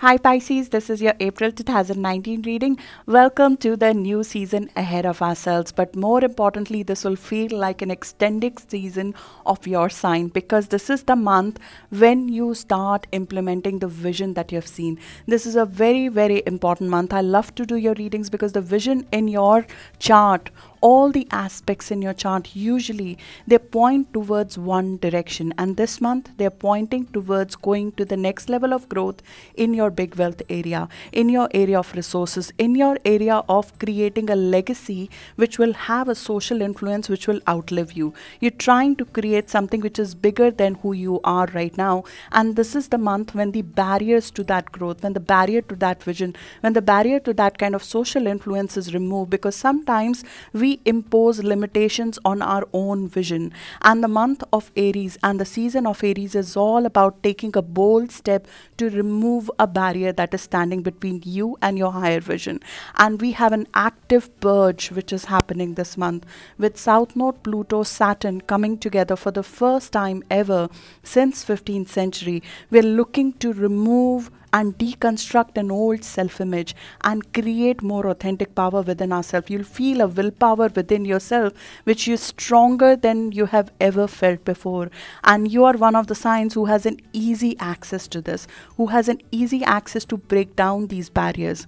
Hi Pisces, this is your April 2019 reading. Welcome to the new season ahead of ourselves. But more importantly, this will feel like an extended season of your sign because this is the month when you start implementing the vision that you have seen. This is a very, very important month. I love to do your readings because the vision in your chart, all the aspects in your chart, usually they point towards one direction, and this month they're pointing towards going to the next level of growth in your big wealth area, in your area of resources, in your area of creating a legacy which will have a social influence which will outlive you. You're trying to create something which is bigger than who you are right now, and this is the month when the barriers to that growth, when the barrier to that vision, when the barrier to that kind of social influence is removed, because sometimes we impose limitations on our own vision. And the month of Aries and the season of Aries is all about taking a bold step to remove a barrier that is standing between you and your higher vision. And we have an active purge which is happening this month with South Node, Pluto, Saturn coming together for the first time ever since 15th century. We're looking to remove and deconstruct an old self-image and create more authentic power within ourselves. You'll feel a willpower within yourself which is stronger than you have ever felt before. And you are one of the signs who has an easy access to this, who has an easy access to break down these barriers.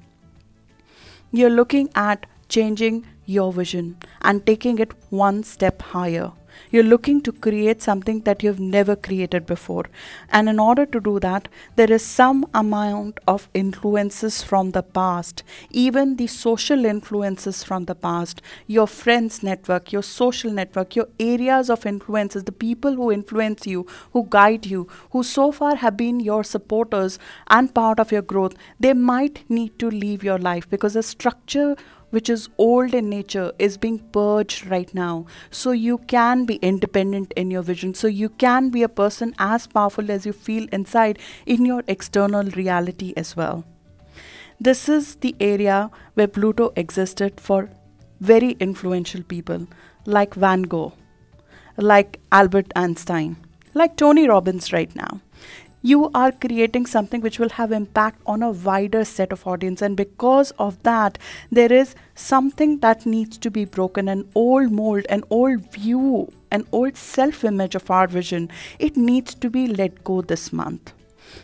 You're looking at changing your vision and taking it one step higher. You're looking to create something that you've never created before. And in order to do that, there is some amount of influences from the past, even the social influences from the past, your friends network, your social network, your areas of influences, the people who influence you, who guide you, who so far have been your supporters and part of your growth. They might need to leave your life because the structure which is old in nature is being purged right now, so you can be independent in your vision, so you can be a person as powerful as you feel inside in your external reality as well. This is the area where Pluto existed for very influential people like Van Gogh, like Albert Einstein, like Tony Robbins right now. You are creating something which will have impact on a wider set of audience, and because of that there is something that needs to be broken, an old mold, an old view, an old self-image of our vision. It needs to be let go this month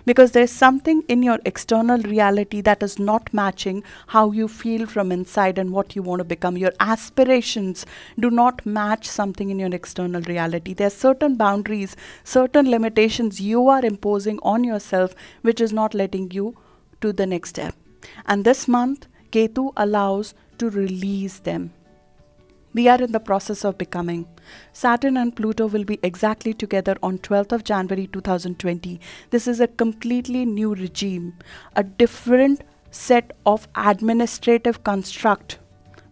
because there's something in your external reality that is not matching how you feel from inside and what you want to become. Your aspirations do not match something in your external reality. There are certain boundaries, certain limitations you are imposing on yourself which is not letting you to the next step. And this month, Ketu allows to release them. We are in the process of becoming. Saturn and Pluto will be exactly together on 12th of January 2020. This is a completely new regime. A different set of administrative construct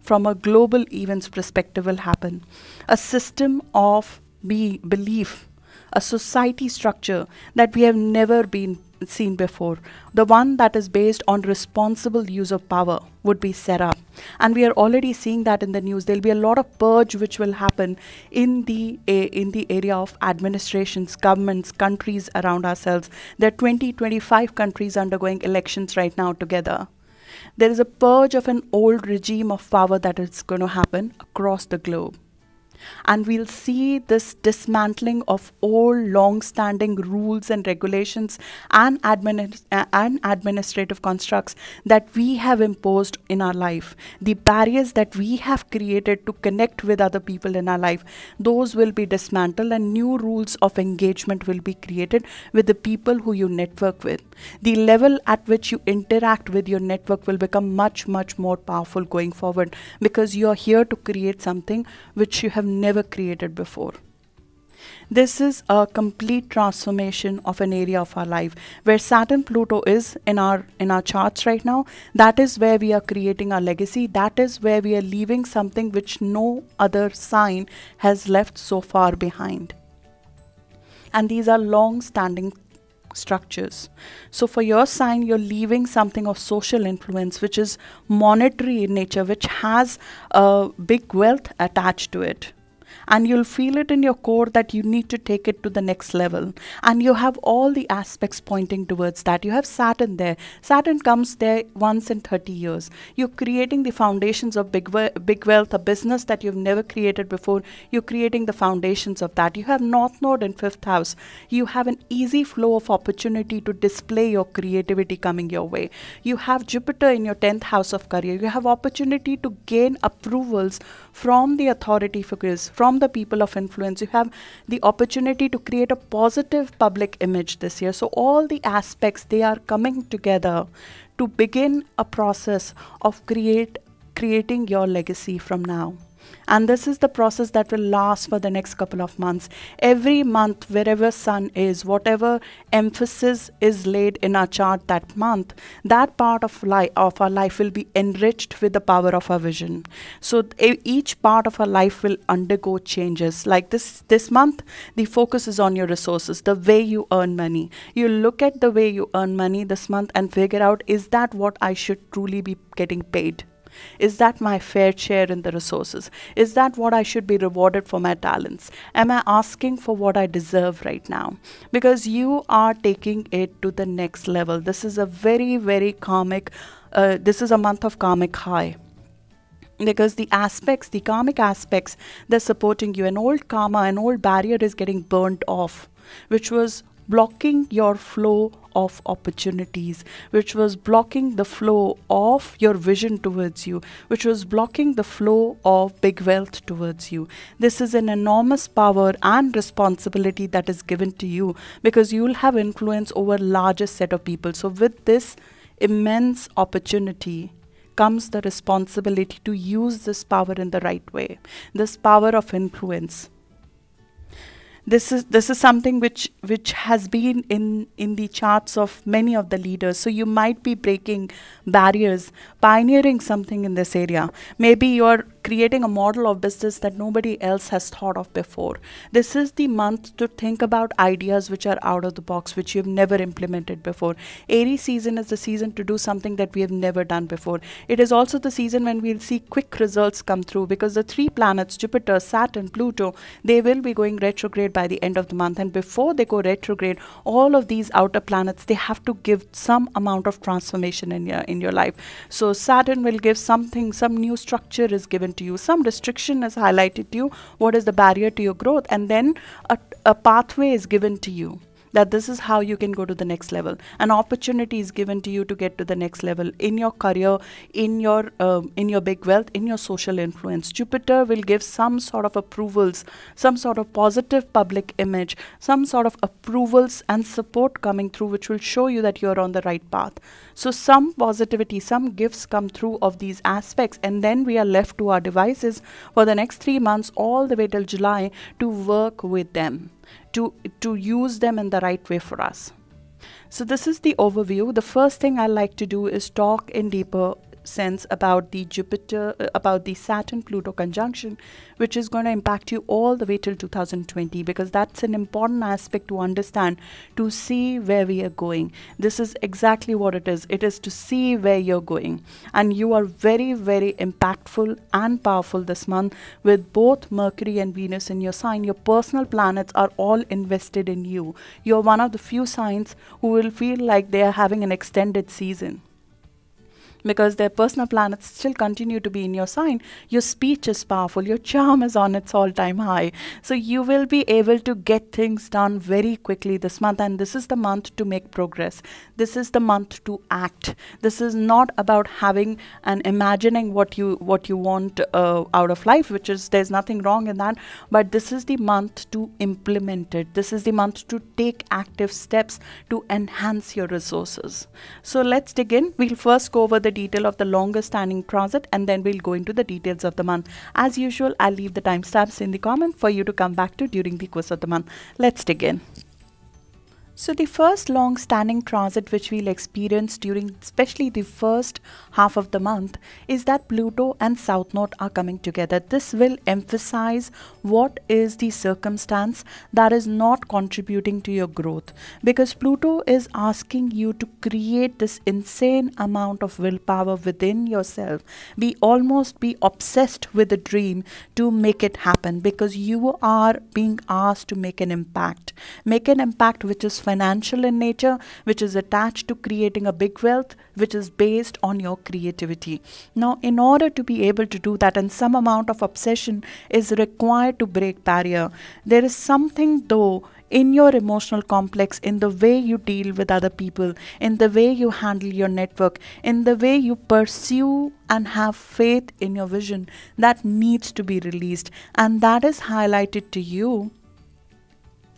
from a global events perspective will happen. A system of belief, a society structure that we have never been seen before, the one that is based on responsible use of power, would be set up. And we are already seeing that in the news. There'll be a lot of purge which will happen in the area of administrations, governments, countries around ourselves. There are 25 countries undergoing elections right now together. There is a purge of an old regime of power that is going to happen across the globe. And we'll see this dismantling of old long-standing rules and regulations and administrative constructs that we have imposed in our life. The barriers that we have created to connect with other people in our life, those will be dismantled and new rules of engagement will be created with the people who you network with. The level at which you interact with your network will become much, much more powerful going forward because you are here to create something which you have never created before. This is a complete transformation of an area of our life where Saturn Pluto is in our charts right now. That is where we are creating our legacy. That is where we are leaving something which no other sign has left so far behind. And these are long-standing structures. So for your sign, you're leaving something of social influence which is monetary in nature, which has a big wealth attached to it. and you'll feel it in your core that you need to take it to the next level. And you have all the aspects pointing towards that. You have Saturn there. Saturn comes there once in 30 years. You're creating the foundations of big wealth, a business that you've never created before. You're creating the foundations of that. You have North Node in 5th house. You have an easy flow of opportunity to display your creativity coming your way. You have Jupiter in your 10th house of career. You have opportunity to gain approvals from the authority figures, from the people of influence. You have the opportunity to create a positive public image this year. So all the aspects, they are coming together to begin a process of creating your legacy from now. And this is the process that will last for the next couple of months. Every month, wherever Sun is, whatever emphasis is laid in our chart that month, that part of our life will be enriched with the power of our vision. So each part of our life will undergo changes. Like this month, the focus is on your resources, the way you earn money. You look at the way you earn money this month and figure out, is that what I should truly be getting paid? Is that my fair share in the resources? Is that what I should be rewarded for my talents? Am I asking for what I deserve right now? Because you are taking it to the next level. This is a very, very karmic, this is a month of karmic high. Because the karmic aspects, they're supporting you. An old karma, an old barrier is getting burnt off, which was blocking your flow of opportunities, which was blocking the flow of your vision towards you, which was blocking the flow of big wealth towards you. This is an enormous power and responsibility that is given to you, because you will have influence over largest set of people. So with this immense opportunity comes the responsibility to use this power in the right way, this power of influence. This is something which has been in the charts of many of the leaders. So you might be breaking barriers, pioneering something in this area. Maybe you're creating a model of business that nobody else has thought of before. This is the month to think about ideas which are out of the box, which you've never implemented before. Aries season is the season to do something that we have never done before. It is also the season when we'll see quick results come through, because the 3 planets, Jupiter, Saturn, Pluto, they will be going retrograde by the end of the month. And before they go retrograde, all of these outer planets, they have to give some amount of transformation in your life. So Saturn will give something, some new structure is given to you, some restriction is highlighted to you, what is the barrier to your growth, and then a pathway is given to you, that this is how you can go to the next level. An opportunity is given to you to get to the next level in your career, in your big wealth, in your social influence. Jupiter will give some sort of approvals, some sort of positive public image, some sort of approvals and support coming through, which will show you that you're on the right path. So some positivity, some gifts come through of these aspects, and then we are left to our devices for the next 3 months, all the way till July, to work with them, to use them in the right way for us. So this is the overview. The first thing I like to do is talk in deeper sense about the Saturn Pluto conjunction, which is going to impact you all the way till 2020, because that's an important aspect to understand, to see where we are going. This is exactly what it is. It is to see where you're going, and you are very, very impactful and powerful this month with both Mercury and Venus in your sign. Your personal planets are all invested in you. You're one of the few signs who will feel like they are having an extended season, because their personal planets still continue to be in your sign. Your speech is powerful. Your charm is on its all-time high. So you will be able to get things done very quickly this month. And this is the month to make progress. This is the month to act. This is not about having and imagining what you want out of life, which is, there's nothing wrong in that. But this is the month to implement it. This is the month to take active steps to enhance your resources. So let's dig in. We'll first go over the detail of the longest standing transit, and then we'll go into the details of the month. As usual, I'll leave the timestamps in the comment for you to come back to during the course of the month. Let's dig in. So the first long-standing transit which we'll experience during especially the first half of the month is that Pluto and South Node are coming together. This will emphasize what is the circumstance that is not contributing to your growth, because Pluto is asking you to create this insane amount of willpower within yourself. Be obsessed with a dream to make it happen, because you are being asked to make an impact which is financial in nature, which is attached to creating a big wealth, which is based on your creativity. Now, in order to be able to do that, and some amount of obsession is required to break barrier, there is something though in your emotional complex, in the way you deal with other people, in the way you handle your network, in the way you pursue and have faith in your vision, that needs to be released, and that is highlighted to you.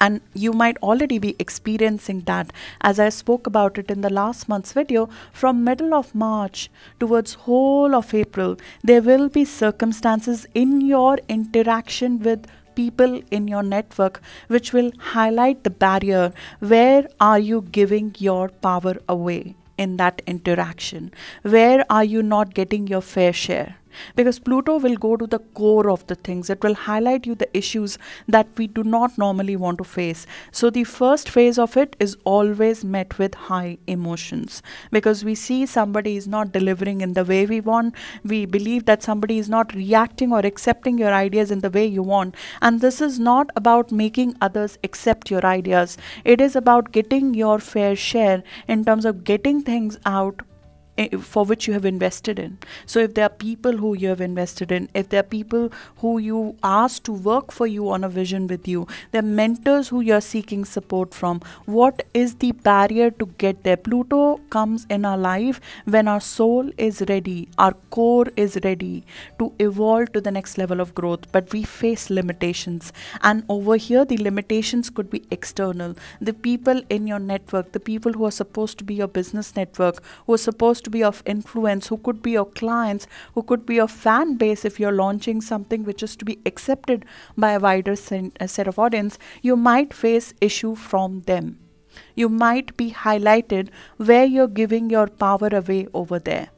And you might already be experiencing that, as I spoke about it in the last month's video. From middle of March towards whole of April, there will be circumstances in your interaction with people in your network which will highlight the barrier. Where are you giving your power away in that interaction? Where are you not getting your fair share? Because Pluto will go to the core of the things. It will highlight you the issues that we do not normally want to face. So the first phase of it is always met with high emotions, because we see somebody is not delivering in the way we want. We believe that somebody is not reacting or accepting your ideas in the way you want. And this is not about making others accept your ideas. It is about getting your fair share in terms of getting things out for which you have invested in. So if there are people who you have invested in, if there are people who you asked to work for you on a vision with you, there are mentors who you are seeking support from, what is the barrier to get there? Pluto comes in our life when our soul is ready, our core is ready to evolve to the next level of growth, but we face limitations. And over here, the limitations could be external. The people in your network, the people who are supposed to be your business network, who are supposed to be of influence, who could be your clients, who could be your fan base if you're launching something which is to be accepted by a wider set of audience, you might face issue from them. You might be highlighted where you're giving your power away over there.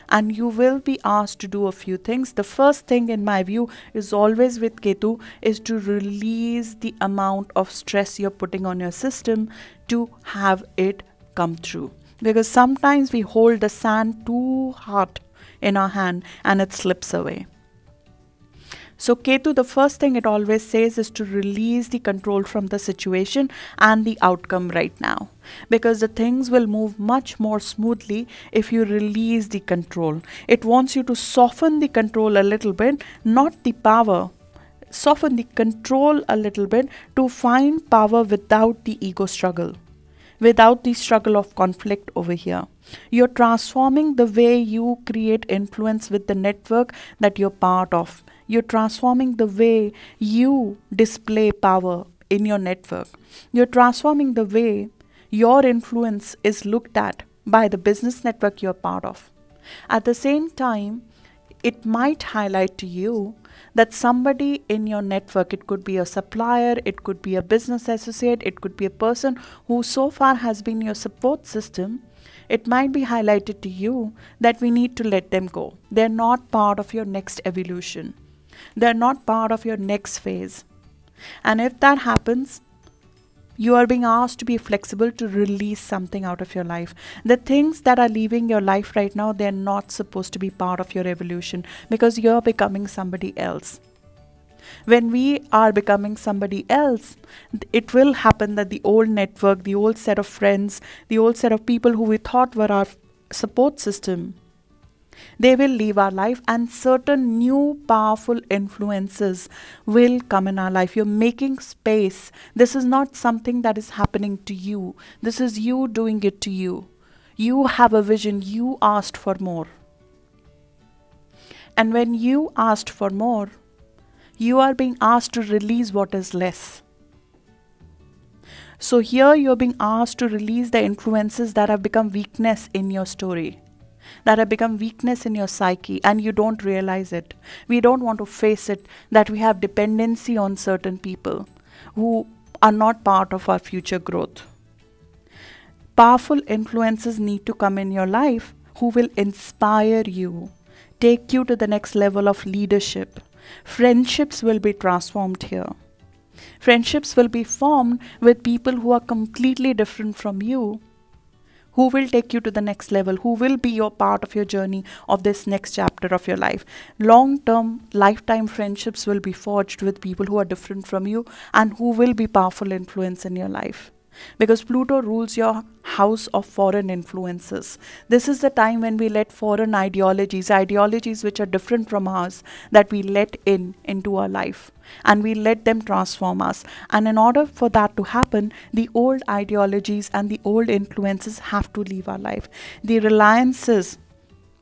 And you will be asked to do a few things. The first thing in my view is always with Ketu is to release the amount of stress you're putting on your system to have it come true. Because sometimes we hold the sand too hard in our hand and it slips away. So Ketu, the first thing it always says is to release the control from the situation and the outcome right now. Because the things will move much more smoothly if you release the control. It wants you to soften the control a little bit, not the power. Soften the control a little bit to find power without the ego struggle, without the struggle of conflict over here. You're transforming the way you create influence with the network that you're part of. You're transforming the way you display power in your network. You're transforming the way your influence is looked at by the business network you're part of. At the same time, it might highlight to you that somebody in your network, it could be a supplier, it could be a business associate, it could be a person who so far has been your support system. It might be highlighted to you that we need to let them go. They're not part of your next evolution. They're not part of your next phase. And if that happens, you are being asked to be flexible to release something out of your life. The things that are leaving your life right now, they're not supposed to be part of your evolution, because you're becoming somebody else. When we are becoming somebody else, it will happen that the old network, the old set of friends, the old set of people who we thought were our support system, they will leave our life, and certain new powerful influences will come in our life. You're making space. This is not something that is happening to you. This is you doing it to you. You have a vision. You asked for more. And when you asked for more, you are being asked to release what is less. So here you're being asked to release the influences that have become weakness in your story, that have become weakness in your psyche, and you don't realize it. We don't want to face it, that we have dependency on certain people who are not part of our future growth. Powerful influences need to come in your life who will inspire you, take you to the next level of leadership. Friendships will be transformed here. Friendships will be formed with people who are completely different from you, who will take you to the next level, who will be your part of your journey of this next chapter of your life. Long-term, lifetime friendships will be forged with people who are different from you and who will be powerful influence in your life. Because Pluto rules your house of foreign influences. This is the time when we let foreign ideologies which are different from ours, that we let into our life, and we let them transform us. And in order for that to happen, the old ideologies and the old influences have to leave our life. The reliances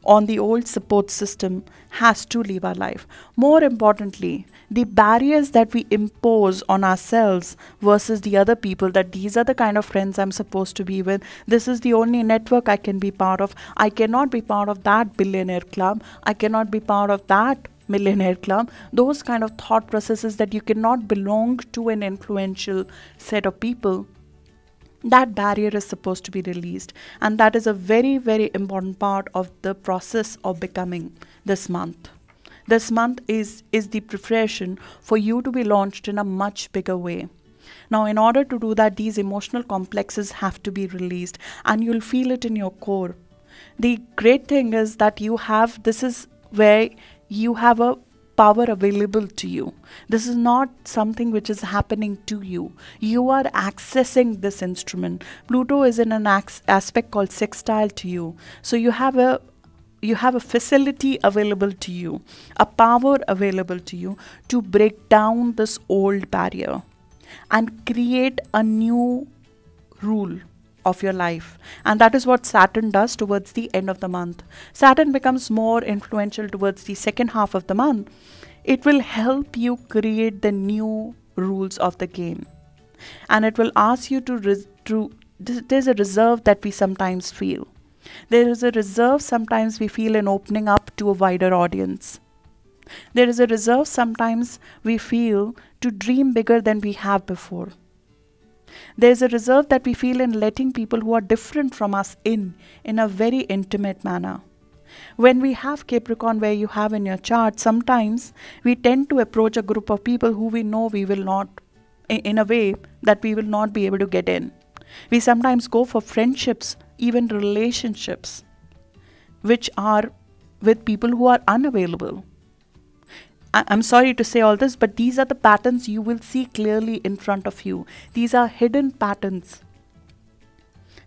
on the old support system has to leave our life. More importantly, the barriers that we impose on ourselves versus the other people, that these are the kind of friends I'm supposed to be with, this is the only network I can be part of, I cannot be part of that billionaire club, I cannot be part of that millionaire club. Those kind of thought processes that you cannot belong to an influential set of people, that barrier is supposed to be released. And that is a very, very important part of the process of becoming this month. This month is the preparation for you to be launched in a much bigger way. Now, in order to do that, these emotional complexes have to be released, and you'll feel it in your core. The great thing is that this is where you have a power available to you. This is not something which is happening to you. You are accessing this instrument. Pluto is in an aspect called sextile to you. So you have a facility available to you, a power available to you to break down this old barrier and create a new rule of your life. And that is what Saturn does towards the end of the month. Saturn becomes more influential towards the second half of the month. It will help you create the new rules of the game, and it will ask you there's a reserve that we sometimes feel. There is a reserve sometimes we feel in opening up to a wider audience. There is a reserve sometimes we feel to dream bigger than we have before. There's a reserve that we feel in letting people who are different from us in a very intimate manner. When we have Capricorn, where you have in your chart, sometimes we tend to approach a group of people who we know we will not, in a way that we will not be able to get in. We sometimes go for friendships, even relationships, which are with people who are unavailable. I'm sorry to say all this, but these are the patterns you will see clearly in front of you. These are hidden patterns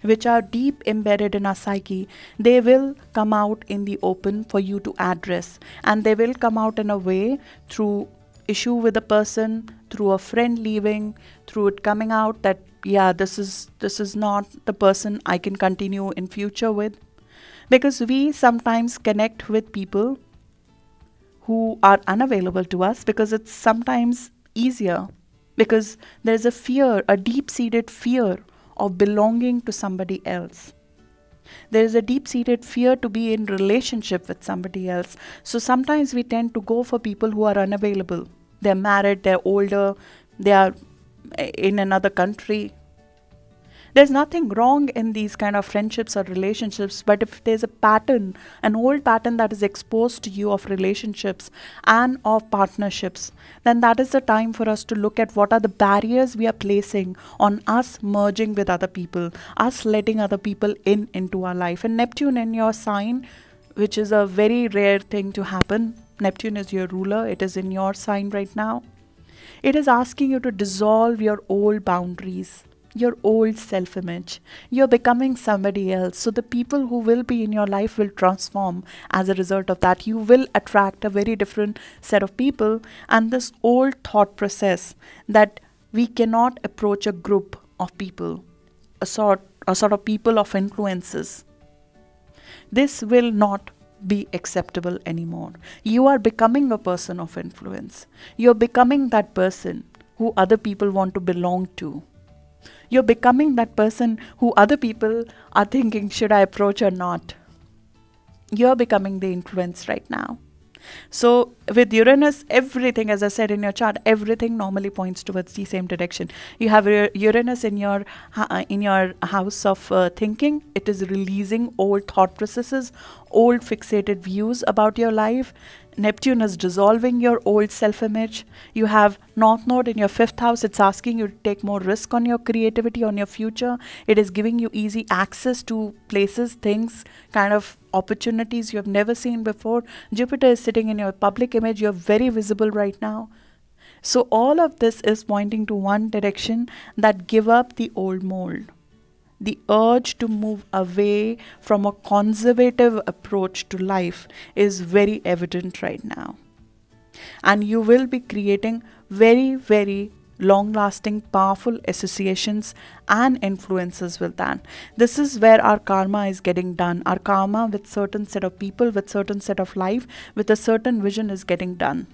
which are deep embedded in our psyche. They will come out in the open for you to address, and they will come out in a way through issue with a person, through a friend leaving, through it coming out that, yeah, this is not the person I can continue in future with. Because we sometimes connect with people who are unavailable to us because it's sometimes easier, because there's a fear, a deep-seated fear of belonging to somebody else. There is a deep-seated fear to be in relationship with somebody else. So sometimes we tend to go for people who are unavailable. They're married, they're older, they are in another country. There's nothing wrong in these kind of friendships or relationships, but if there's a pattern, an old pattern that is exposed to you of relationships and of partnerships, then that is the time for us to look at what are the barriers we are placing on us merging with other people, us letting other people into our life. And Neptune in your sign, which is a very rare thing to happen, Neptune is your ruler, it is in your sign right now. It is asking you to dissolve your old boundaries, your old self-image. You're becoming somebody else. So the people who will be in your life will transform as a result of that. You will attract a very different set of people. And this old thought process that we cannot approach a group of people, a sort of people of influences, this will not be acceptable anymore. You are becoming a person of influence. You're becoming that person who other people want to belong to. You're becoming that person who other people are thinking, should I approach or not? You're becoming the influence right now. So with Uranus, everything, as I said in your chart, everything normally points towards the same direction. You have Uranus in your house of thinking. It is releasing old thought processes, old fixated views about your life. Neptune is dissolving your old self-image. You have North Node in your 5th house. It's asking you to take more risk on your creativity, on your future. It is giving you easy access to places, things, kind of opportunities you have never seen before. Jupiter is sitting in your public image. You're very visible right now. So all of this is pointing to one direction, that give up the old mold. The urge to move away from a conservative approach to life is very evident right now. And you will be creating very, very long-lasting, powerful associations and influences with that. This is where our karma is getting done. Our karma with certain set of people, with certain set of life, with a certain vision is getting done.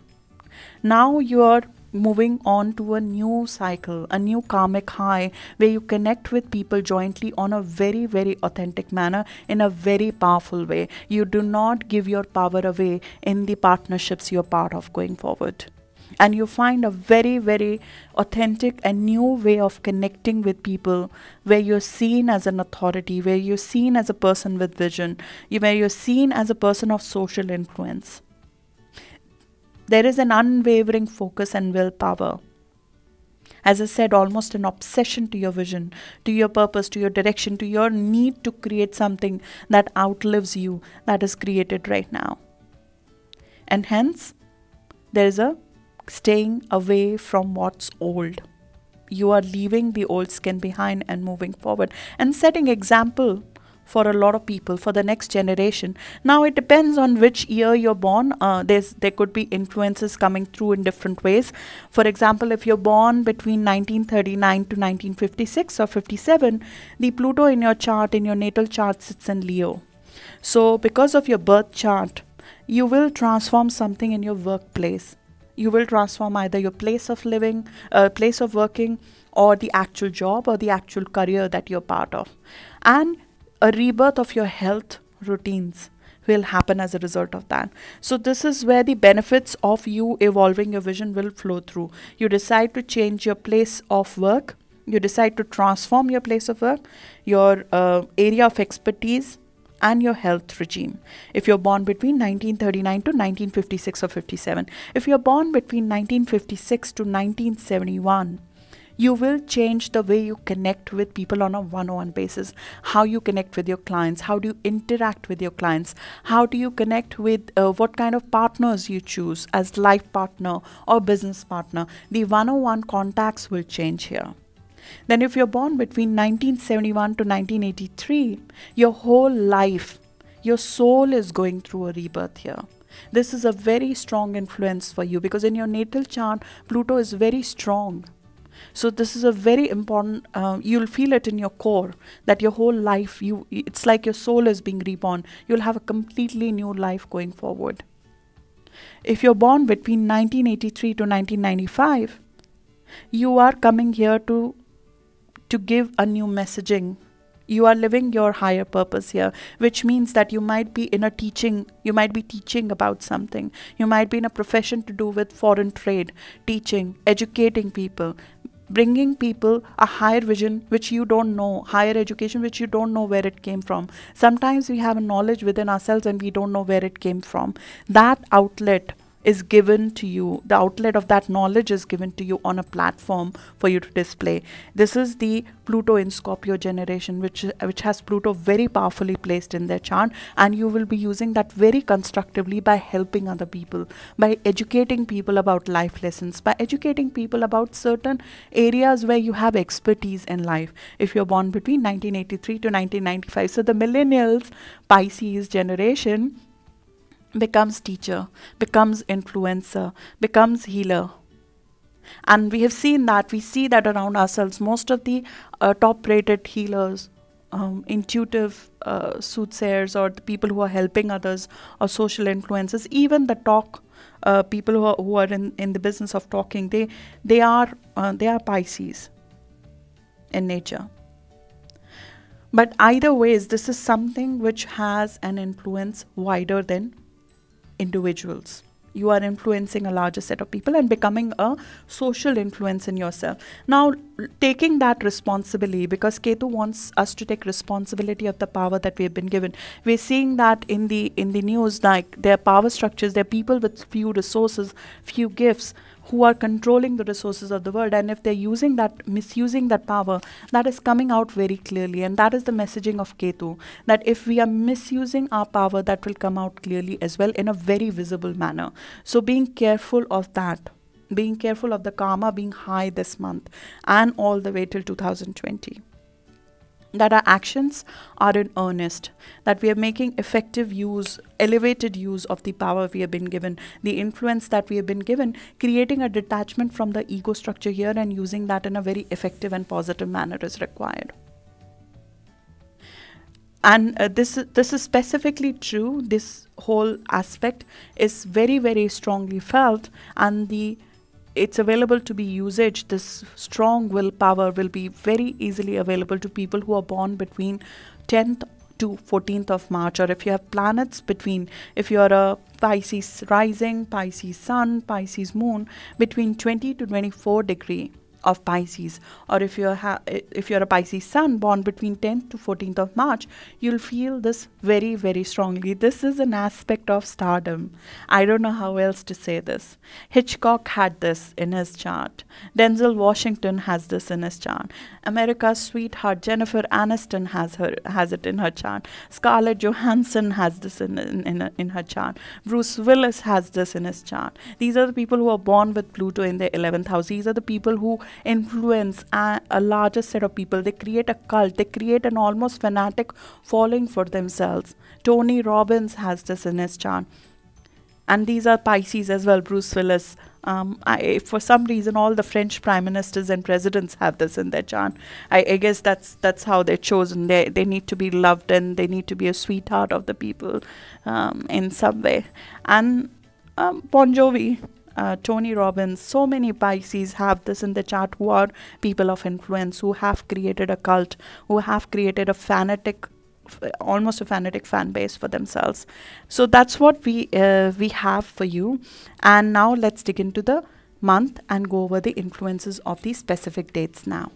Now you are moving on to a new cycle, a new karmic high, where you connect with people jointly on a very, very authentic manner, in a very powerful way. You do not give your power away in the partnerships you're part of going forward. And you find a very, very authentic and new way of connecting with people, where you're seen as an authority, where you're seen as a person with vision, where you're seen as a person of social influence. There is an unwavering focus and willpower. As I said, almost an obsession to your vision, to your purpose, to your direction, to your need to create something that outlives you, that is created right now. And hence, there is a staying away from what's old. You are leaving the old skin behind and moving forward and setting example for a lot of people, for the next generation. Now it depends on which year you're born. There could be influences coming through in different ways. For example, if you're born between 1939 to 1956 or 57, the Pluto in your chart, in your natal chart, sits in Leo. So because of your birth chart, you will transform something in your workplace. You will transform either your place of living, place of working, or the actual job or the actual career that you're part of. And a rebirth of your health routines will happen as a result of that. So this is where the benefits of you evolving your vision will flow through. You decide to change your place of work. You decide to transform your place of work, your area of expertise, and your health regime. If you're born between 1939 to 1956 or 57, if you're born between 1956 to 1971, you will change the way you connect with people on a one-on-one basis, how you connect with your clients, how do you interact with your clients, how do you connect with what kind of partners you choose as life partner or business partner. The one-on-one contacts will change here. Then if you're born between 1971 to 1983, your whole life, your soul is going through a rebirth here. This is a very strong influence for you because in your natal chart, Pluto is very strong. So this is a very important, you'll feel it in your core that your whole life, it's like your soul is being reborn. You'll have a completely new life going forward. If you're born between 1983 to 1995, you are coming here to give a new messaging. You are living your higher purpose here, which means that you might be in a teaching, you might be teaching about something. You might be in a profession to do with foreign trade, teaching, educating people, bringing people a higher vision which you don't know, higher education which you don't know where it came from. Sometimes we have a knowledge within ourselves and we don't know where it came from. That outlet is given to you. The outlet of that knowledge is given to you on a platform for you to display. This is the Pluto in Scorpio generation, which has Pluto very powerfully placed in their chart, and you will be using that very constructively by helping other people, by educating people about life lessons, by educating people about certain areas where you have expertise in life. If you're born between 1983 to 1995, so the millennials, Pisces generation, becomes teacher, becomes influencer, becomes healer. And we have seen that, we see that around ourselves. Most of the top-rated healers, intuitive soothsayers, or the people who are helping others, or social influencers, even the people who are in the business of talking, they are Pisces in nature. But either ways, this is something which has an influence wider than individuals. You are influencing a larger set of people and becoming a social influence in yourself. Now, taking that responsibility, because Ketu wants us to take responsibility of the power that we have been given. We're seeing that in the news, like there are power structures, there are people with few resources, few gifts, who are controlling the resources of the world, and if they're using that, misusing that power, that is coming out very clearly. And that is the messaging of Ketu, that if we are misusing our power, that will come out clearly as well in a very visible manner. So being careful of that, being careful of the karma being high this month and all the way till 2020. That our actions are in earnest, that we are making effective use, elevated use of the power we have been given, the influence that we have been given, creating a detachment from the ego structure here and using that in a very effective and positive manner is required. And this is specifically true. This whole aspect is very, very strongly felt, and it's available to be usage. This strong willpower will be very easily available to people who are born between 10th to 14th of March, or if you have planets between, if you are a Pisces rising, Pisces sun, Pisces moon, between 20 to 24 degree of Pisces, or if you're a Pisces sun born between 10th to 14th of March, you'll feel this very, very strongly. This is an aspect of stardom. I don't know how else to say this. Hitchcock had this in his chart. Denzel Washington has this in his chart. America's sweetheart Jennifer Aniston has it in her chart. Scarlett Johansson has this in her chart. Bruce Willis has this in his chart. These are the people who are born with Pluto in their 11th house. These are the people who influence a larger set of people. They create a cult. They create an almost fanatic following for themselves. Tony Robbins has this in his chart. And these are Pisces as well. Bruce Willis. For some reason, all the French prime ministers and presidents have this in their chart. I guess that's how they're chosen. They need to be loved, and they need to be a sweetheart of the people in some way. And Bon Jovi, Tony Robbins, so many Pisces have this in the chart, who are people of influence, who have created a cult, who have created a fanatic, almost a fanatic fan base for themselves. So that's what we have for you. And now let's dig into the month and go over the influences of these specific dates now.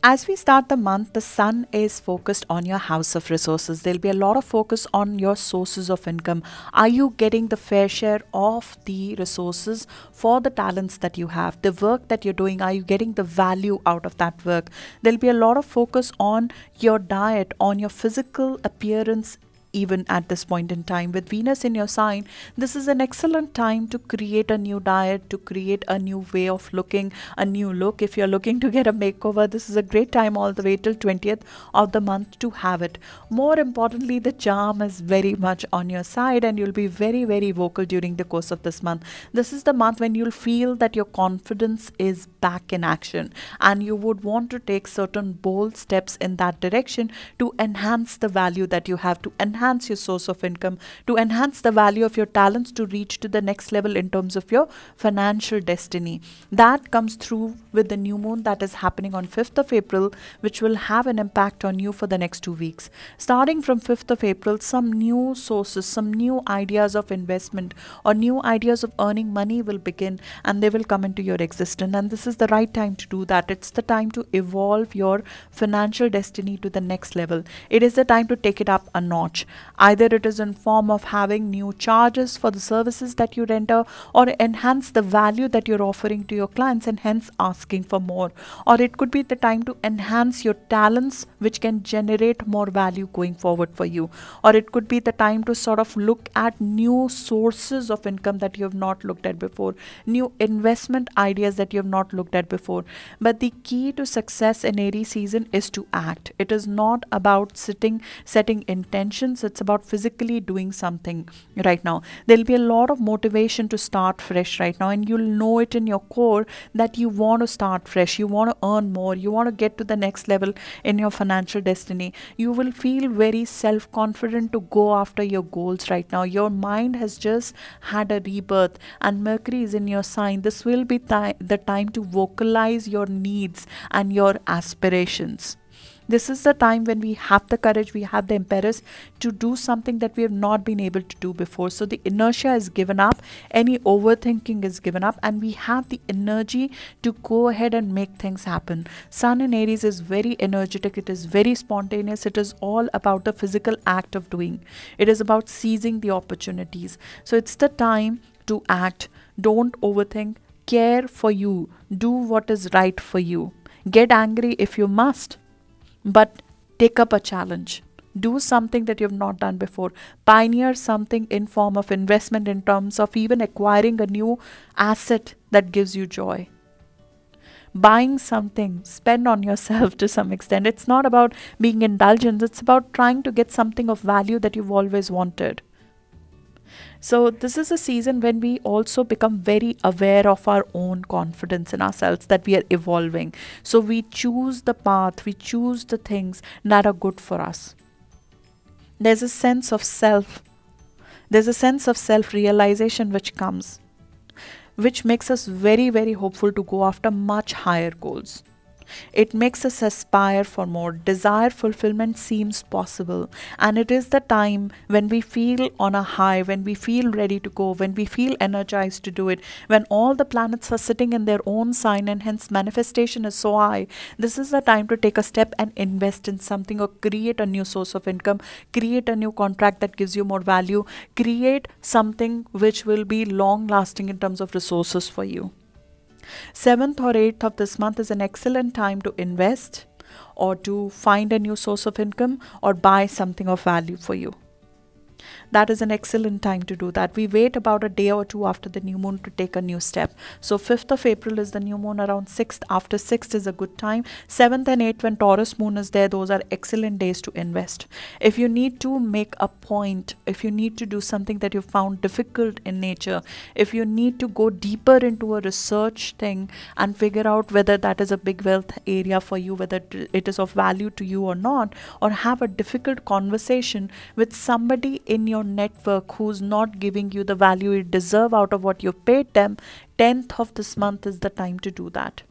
As we start the month, the sun is focused on your house of resources. There'll be a lot of focus on your sources of income. Are you getting the fair share of the resources for the talents that you have? The work that you're doing, are you getting the value out of that work? There'll be a lot of focus on your diet, on your physical appearance. Even at this point in time, with Venus in your sign, this is an excellent time to create a new diet, to create a new way of looking, a new look. If you're looking to get a makeover, this is a great time all the way till 20th of the month to have it. More importantly, the charm is very much on your side, and you'll be very, very vocal during the course of this month. This is the month when you'll feel that your confidence is back in action, and you would want to take certain bold steps in that direction to enhance the value that you have, to enhance your source of income, to enhance the value of your talents, to reach to the next level in terms of your financial destiny. That comes through with the new moon that is happening on 5th of April, which will have an impact on you for the next 2 weeks. Starting from 5th of April, some new sources, some new ideas of investment or new ideas of earning money will begin, and they will come into your existence. And this is the right time to do that. It's the time to evolve your financial destiny to the next level. It is the time to take it up a notch. Either it is in form of having new charges for the services that you render, or enhance the value that you're offering to your clients and hence asking for more. Or it could be the time to enhance your talents, which can generate more value going forward for you. Or it could be the time to sort of look at new sources of income that you have not looked at before, new investment ideas that you have not looked at before. But the key to success in Aries season is to act. It is not about setting intentions. It's about physically doing something right now. There'll be a lot of motivation to start fresh right now, and you'll know it in your core that you want to start fresh, you want to earn more, you want to get to the next level in your financial destiny. You will feel very self-confident to go after your goals right now. Your mind has just had a rebirth, and Mercury is in your sign. This will be the time to vocalize your needs and your aspirations. This is the time when we have the courage, we have the impetus to do something that we have not been able to do before. So the inertia is given up, any overthinking is given up, and we have the energy to go ahead and make things happen. Sun in Aries is very energetic, it is very spontaneous, it is all about the physical act of doing. It is about seizing the opportunities. So it's the time to act. Don't overthink, care for you, do what is right for you. Get angry if you must, but take up a challenge. Do something that you have not done before. Pioneer something in form of investment, in terms of even acquiring a new asset that gives you joy. Buying something, spend on yourself to some extent. It's not about being indulgent, it's about trying to get something of value that you've always wanted. So this is a season when we also become very aware of our own confidence in ourselves, that we are evolving. So we choose the path, we choose the things that are good for us. There's a sense of self. There's a sense of self-realization which comes, which makes us very, very hopeful to go after much higher goals. It makes us aspire for more. Desire fulfillment seems possible. And it is the time when we feel on a high, when we feel ready to go, when we feel energized to do it, when all the planets are sitting in their own sign and hence manifestation is so high. This is the time to take a step and invest in something, or create a new source of income, create a new contract that gives you more value, create something which will be long lasting in terms of resources for you. 7th or 8th of this month is an excellent time to invest, or to find a new source of income, or buy something of value for you. That is an excellent time to do that. We wait about a day or two after the new moon to take a new step. So 5th of April is the new moon, around 6th. After 6th is a good time. 7th and 8th, when Taurus moon is there, those are excellent days to invest. If you need to make a point, if you need to do something that you found difficult in nature, if you need to go deeper into a research thing and figure out whether that is a big wealth area for you, whether it is of value to you or not, or have a difficult conversation with somebody in your network who's not giving you the value you deserve out of what you've paid them, 10th of this month is the time to do that.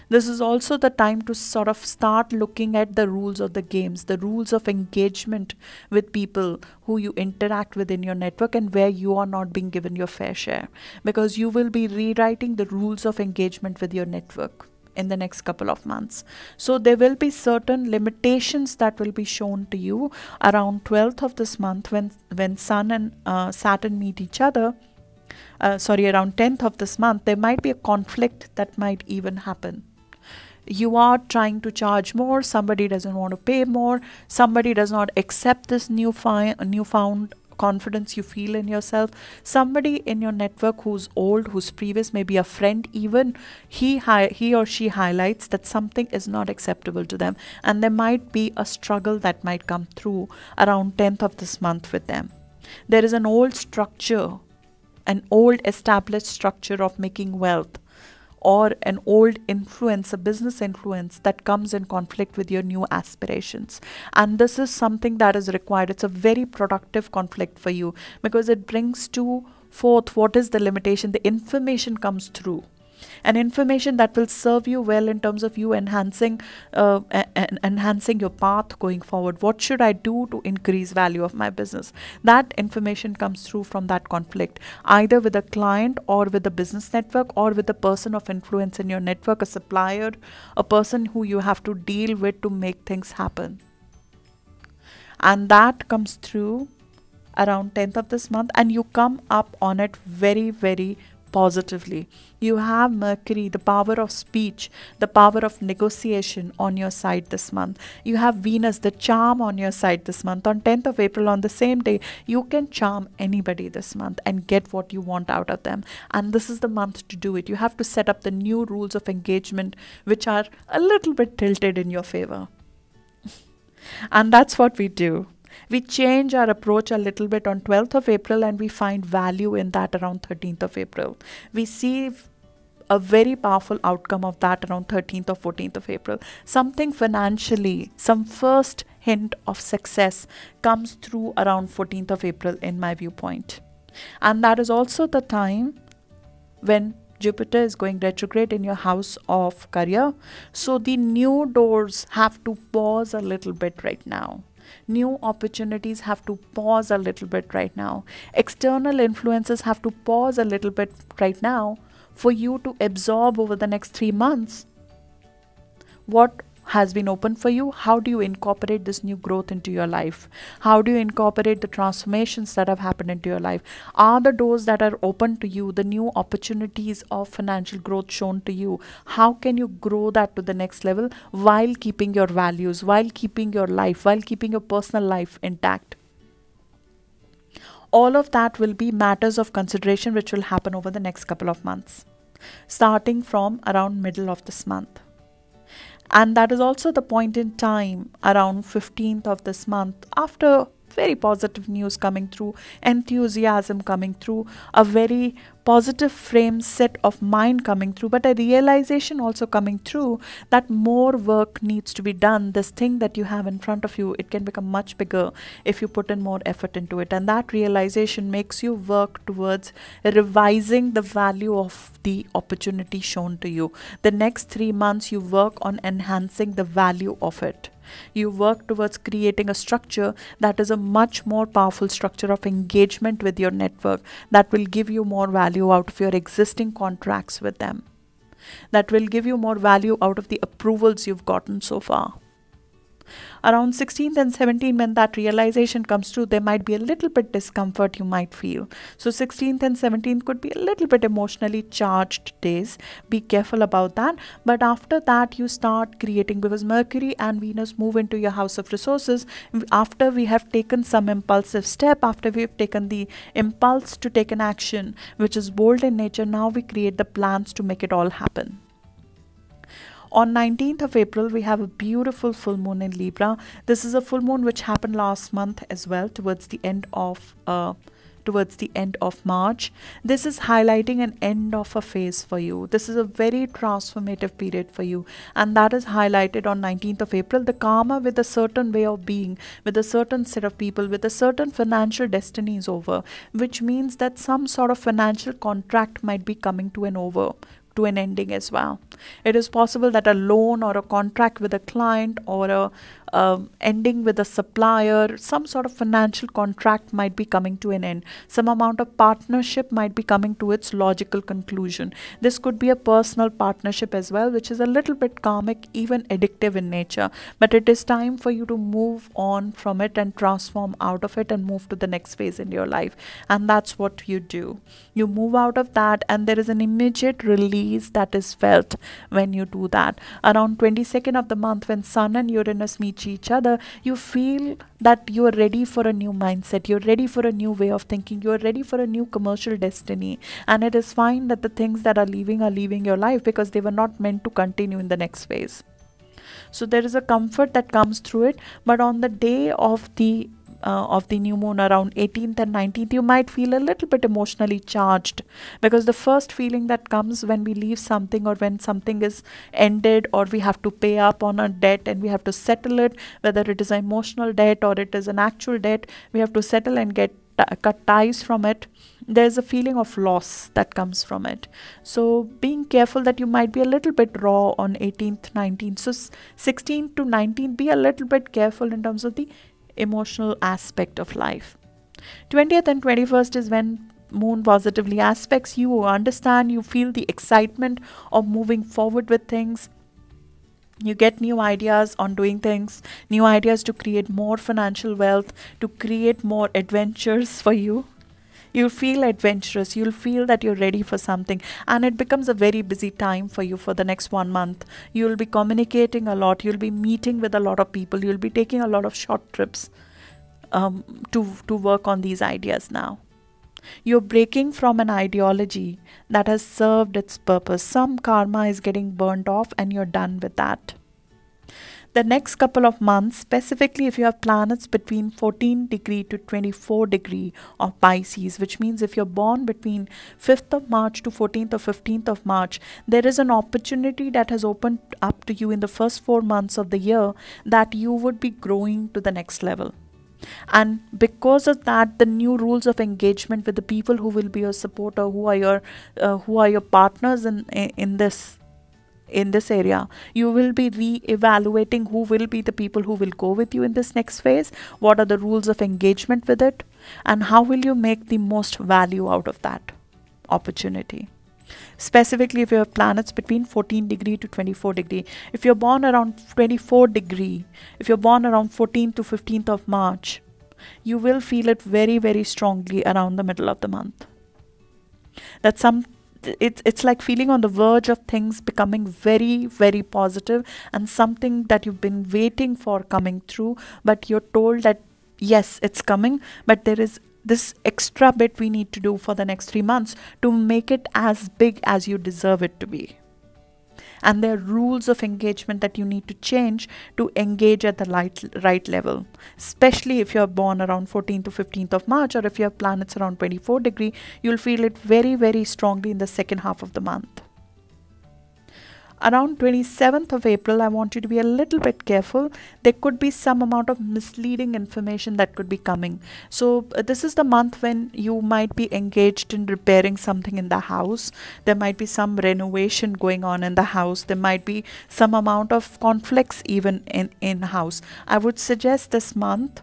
This is also the time to sort of start looking at the rules of the games, the rules of engagement with people who you interact with in your network, and where you are not being given your fair share, because you will be rewriting the rules of engagement with your network in the next couple of months. So there will be certain limitations that will be shown to you around 12th of this month, when Sun and Saturn meet each other. Around 10th of this month, there might be a conflict that might even happen. You are trying to charge more, somebody doesn't want to pay more, somebody does not accept this newfound confidence you feel in yourself. Somebody in your network who's old, who's previous, maybe a friend even, he or she highlights that something is not acceptable to them, and there might be a struggle that might come through around 10th of this month with them. There is an old structure, an old established structure of making wealth, or an old influence, a business influence that comes in conflict with your new aspirations. And this is something that is required. It's a very productive conflict for you, because it brings to forth what is the limitation. The information comes through, and information that will serve you well in terms of you enhancing your path going forward. What should I do to increase value of my business? That information comes through from that conflict, either with a client or with a business network, or with a person of influence in your network, a supplier, a person who you have to deal with to make things happen. And that comes through around 10th of this month, and you come up on it very, very positively. You have Mercury, the power of speech, the power of negotiation on your side this month. You have Venus, the charm, on your side this month. On 10th of April, on the same day, you can charm anybody this month and get what you want out of them. And this is the month to do it. You have to set up the new rules of engagement, which are a little bit tilted in your favor. And that's what we do. We change our approach a little bit on 12th of April, and we find value in that around 13th of April. We see a very powerful outcome of that around 13th or 14th of April. Something financially, some first hint of success comes through around 14th of April in my viewpoint. And that is also the time when Jupiter is going retrograde in your house of career. So the new doors have to pause a little bit right now. New opportunities have to pause a little bit right now. External influences have to pause a little bit right now for you to absorb over the next 3 months what has been open for you. How do you incorporate this new growth into your life? How do you incorporate the transformations that have happened into your life? Are the doors that are open to you, the new opportunities of financial growth shown to you? How can you grow that to the next level while keeping your values, while keeping your life, while keeping your personal life intact? All of that will be matters of consideration which will happen over the next couple of months, starting from around middle of this month. And that is also the point in time around 15th of this month, after very positive news coming through, enthusiasm coming through, a very positive frame set of mind coming through, but a realization also coming through that more work needs to be done. This thing that you have in front of you, it can become much bigger if you put in more effort into it. And that realization makes you work towards revising the value of the opportunity shown to you. The next 3 months you work on enhancing the value of it. You work towards creating a structure that is a much more powerful structure of engagement with your network, that will give you more value out of your existing contracts with them, that will give you more value out of the approvals you've gotten so far. Around 16th and 17th, when that realization comes through, there might be a little bit discomfort you might feel. So 16th and 17th could be a little bit emotionally charged days. Be careful about that. But after that, you start creating, because Mercury and Venus move into your house of resources. After we have taken some impulsive step, after we have taken the impulse to take an action, which is bold in nature, now we create the plans to make it all happen. On 19th of April, we have a beautiful full moon in Libra. This is a full moon which happened last month as well, towards the end of March. This is highlighting an end of a phase for you. This is a very transformative period for you, and that is highlighted on 19th of April. The karma with a certain way of being, with a certain set of people, with a certain financial destiny is over, which means that some sort of financial contract might be coming to an ending as well. It is possible that a loan or a contract with a client, or a ending with a supplier, some sort of financial contract might be coming to an end. Some amount of partnership might be coming to its logical conclusion. This could be a personal partnership as well, which is a little bit karmic, even addictive in nature. But it is time for you to move on from it and transform out of it and move to the next phase in your life. And that's what you do. You move out of that, and there is an immediate release that is felt when you do that. Around 22nd of the month, when Sun and Uranus meet each other, you feel that you are ready for a new mindset, you're ready for a new way of thinking, you're ready for a new commercial destiny. And it is fine that the things that are leaving your life, because they were not meant to continue in the next phase. So there is a comfort that comes through it. But on the day of the new moon, around 18th and 19th, you might feel a little bit emotionally charged, because the first feeling that comes when we leave something, or when something is ended, or we have to pay up on a debt and we have to settle it, whether it is an emotional debt or it is an actual debt, we have to settle and cut ties from it. There's a feeling of loss that comes from it. So being careful that you might be a little bit raw on 18th, 19th. So 16th to 19th, be a little bit careful in terms of the emotional aspect of life. 20th and 21st is when moon positively aspects you. Understand, you feel the excitement of moving forward with things. You get new ideas on doing things, new ideas to create more financial wealth, to create more adventures for you. You'll feel adventurous, you'll feel that you're ready for something, and it becomes a very busy time for you for the next 1 month. You'll be communicating a lot, you'll be meeting with a lot of people, you'll be taking a lot of short trips to work on these ideas now. You're breaking from an ideology that has served its purpose. Some karma is getting burnt off and you're done with that. The next couple of months, specifically if you have planets between 14 degree to 24 degree of Pisces, which means if you're born between 5th of March to 14th or 15th of March, there is an opportunity that has opened up to you in the first 4 months of the year that you would be growing to the next level. And because of that, the new rules of engagement with the people who will be your supporter, who are your partners in this area, you will be re-evaluating who will be the people who will go with you in this next phase, what are the rules of engagement with it, and how will you make the most value out of that opportunity. Specifically, if you have planets between 14 degree to 24 degree, if you're born around 24 degree, if you're born around 14th to 15th of March, you will feel it very, very strongly around the middle of the month. It's like feeling on the verge of things becoming very, very positive, and something that you've been waiting for coming through, but you're told that yes, it's coming, but there is this extra bit we need to do for the next 3 months to make it as big as you deserve it to be. And there are rules of engagement that you need to change to engage at the right level. Especially if you're born around 14th to 15th of March, or if you have planets around 24 degree, you'll feel it very, very strongly in the second half of the month. Around 27th of April, I want you to be a little bit careful. There could be some amount of misleading information that could be coming. So this is the month when you might be engaged in repairing something in the house. There might be some renovation going on in the house. There might be some amount of conflicts even in house. I would suggest this month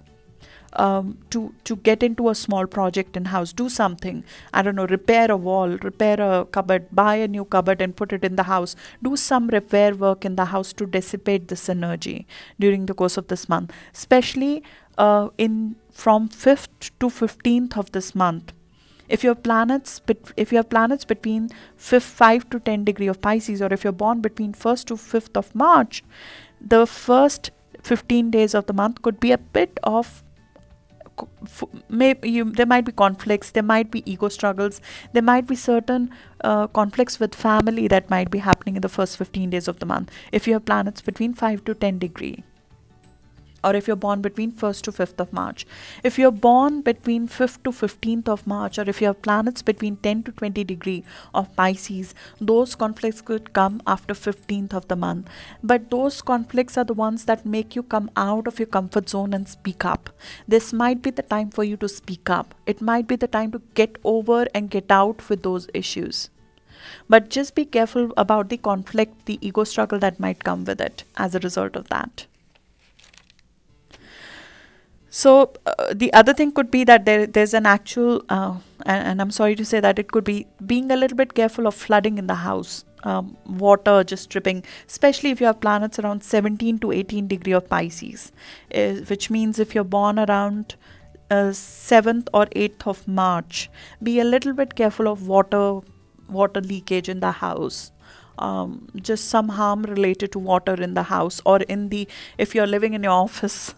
to get into a small project in house. Do something, I don't know, repair a wall, repair a cupboard, buy a new cupboard and put it in the house. Do some repair work in the house to dissipate this energy during the course of this month, especially from 5th to 15th of this month. If you have planets between 5 to 10 degree of Pisces, or if you're born between 1st to 5th of March, the first 15 days of the month could be a bit of there might be conflicts, there might be ego struggles, there might be certain conflicts with family that might be happening in the first 15 days of the month if you have planets between 5 to 10 degree, or if you're born between 1st to 5th of March. If you're born between 5th to 15th of March, or if you have planets between 10 to 20 degree of Pisces, those conflicts could come after 15th of the month. But those conflicts are the ones that make you come out of your comfort zone and speak up. This might be the time for you to speak up. It might be the time to get over and get out with those issues. But just be careful about the conflict, the ego struggle that might come with it as a result of that. So the other thing could be that there's an actual, and I'm sorry to say that it could be being a little bit careful of flooding in the house, water just dripping, especially if you have planets around 17 to 18 degree of Pisces, which means if you're born around 7th or 8th of March, be a little bit careful of water leakage in the house. Just some harm related to water in the house, or if you're living in your office,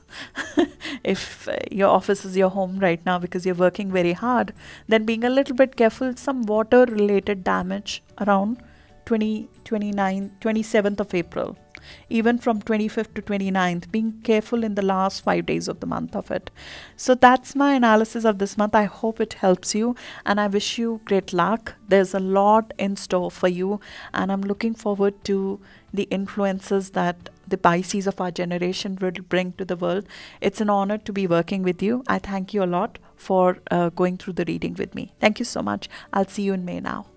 if your office is your home right now because you're working very hard, then being a little bit careful, some water related damage around 27th of April. Even from 25th to 29th, being careful in the last 5 days of the month of it. So that's my analysis of this month. I hope it helps you, and I wish you great luck. There's a lot in store for you, and I'm looking forward to the influences that the Pisces of our generation will bring to the world. It's an honor to be working with you. I thank you a lot for going through the reading with me. Thank you so much. I'll see you in May now.